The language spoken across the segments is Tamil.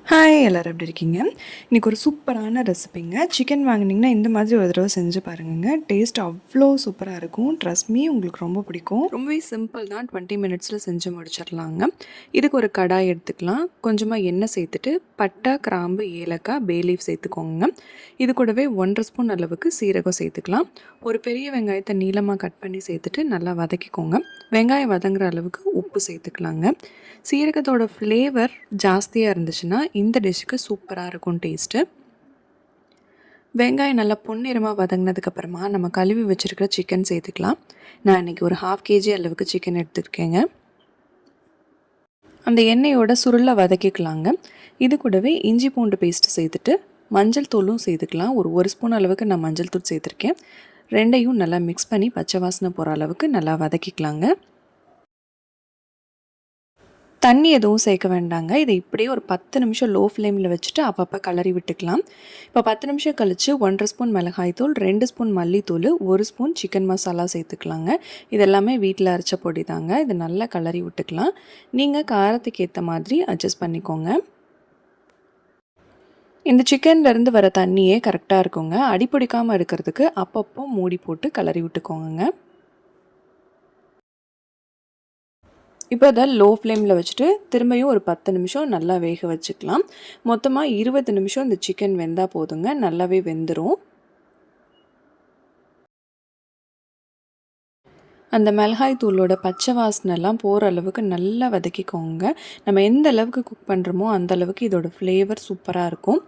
ஹாய் எல்லோரும் எப்படி இருக்கீங்க? இன்றைக்கி ஒரு சூப்பரான ரெசிபிங்க. சிக்கன் வாங்கினீங்கன்னா இந்த மாதிரி ஒரு தடவை செஞ்சு பாருங்க. டேஸ்ட் அவ்வளோ சூப்பராக இருக்கும். ட்ரஸ்ட் மீ உங்களுக்கு ரொம்ப பிடிக்கும். ரொம்பவே சிம்பிள் தான், 20 மினிட்ஸில் செஞ்சு முடிச்சிடலாங்க. இதுக்கு ஒரு கடாய் எடுத்துக்கலாம். கொஞ்சமாக எண்ணெய் சேர்த்துட்டு பட்டை, கிராம்பு, ஏலக்காய், பே லீஃப் சேர்த்துக்கோங்க. இது கூடவே 1 ஸ்பூன் அளவுக்கு சீரகம் சேர்த்துக்கலாம். ஒரு பெரிய வெங்காயத்தை நீளமாக கட் பண்ணி சேர்த்துட்டு நல்லா வதக்கிக்கோங்க. வெங்காயம் வதங்குற அளவுக்கு உப்பு சேர்த்துக்கலாங்க. சீரகத்தோட ஃப்ளேவர் ஜாஸ்தியாக இருந்துச்சுன்னா இந்த டிஷ்ஷுக்கு சூப்பராக இருக்கும் டேஸ்ட்டு. வெங்காயம் நல்லா பொன்னிறமாக வதங்கினதுக்கப்புறமா நம்ம கழுவி வச்சுருக்கிற சிக்கன் சேர்த்துக்கலாம். நான் இன்றைக்கி ஒரு 1/2 kg அளவுக்கு சிக்கன் எடுத்துருக்கேங்க. அந்த எண்ணெயோட சுருளை வதக்கிக்கலாங்க. இது கூடவே இஞ்சி பூண்டு பேஸ்ட்டு சேர்த்துட்டு மஞ்சள் தூளும் சேர்த்துக்கலாம். ஒரு ஸ்பூன் அளவுக்கு நான் மஞ்சள் தூள் சேர்த்துருக்கேன். ரெண்டையும் நல்லா மிக்ஸ் பண்ணி பச்சை வாசனை போகிற அளவுக்கு நல்லா வதக்கிக்கலாங்க. தண்ணி எதுவும் சேர்க்க வேண்டாங்க. இதை இப்படியே ஒரு 10 நிமிஷம் லோ ஃப்ளேமில் வச்சுட்டு அப்பப்போ கிளறி விட்டுக்கலாம். இப்போ 10 நிமிஷம் கழித்து 1/2 ஸ்பூன் மிளகாய்த்தூள், 2 ஸ்பூன் மல்லித்தூள், 1 ஸ்பூன் சிக்கன் மசாலா சேர்த்துக்கலாங்க. இதெல்லாமே வீட்டில் அரைச்ச பொடி தாங்க. இது நல்லா கிளறி விட்டுக்கலாம். நீங்கள் காரத்துக்கு ஏற்ற மாதிரி அட்ஜஸ்ட் பண்ணிக்கோங்க. இந்த சிக்கன்லேருந்து வர தண்ணியே கரெக்டாக இருக்குங்க. அடிப்பிடிக்காமல் இருக்கிறதுக்கு அப்பப்போ மூடி போட்டு கிளறி விட்டுக்கோங்க. இப்போ அதை லோ ஃப்ளேமில் வச்சுட்டு திரும்பியும் ஒரு 10 நிமிஷம் நல்லா வேக வச்சுக்கலாம். மொத்தமாக 20 நிமிஷம் இந்த சிக்கன் வெந்தால் போதுங்க, நல்லாவே வெந்துடும். அந்த மிளகாய் தூளோட பச்சை வாசனைலாம் போகிற அளவுக்கு நல்லா வதக்கிக்கோங்க. நம்ம எந்த அளவுக்கு குக் பண்ணுறோமோ அந்த அளவுக்கு இதோட ஃப்ளேவர் சூப்பராக இருக்கும்.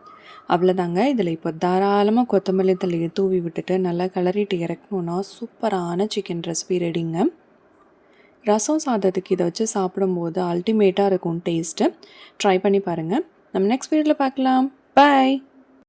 அவ்வளோதாங்க. இதில் இப்போ தாராளமாக கொத்தமல்லி தழையை தூவி விட்டுட்டு நல்லா கிளறிட்டு இறக்கணுன்னா சூப்பரான சிக்கன் ரெசிபி ரெடிங்க. ரசம் சாதத்துக்கு இதை வச்சு சாப்பிடும்போது அல்டிமேட்டாக இருக்கும் டேஸ்ட்டு. ட்ரை பண்ணி பாருங்கள். நம்ம நெக்ஸ்ட் வீடியோவில் பார்க்கலாம். பாய்.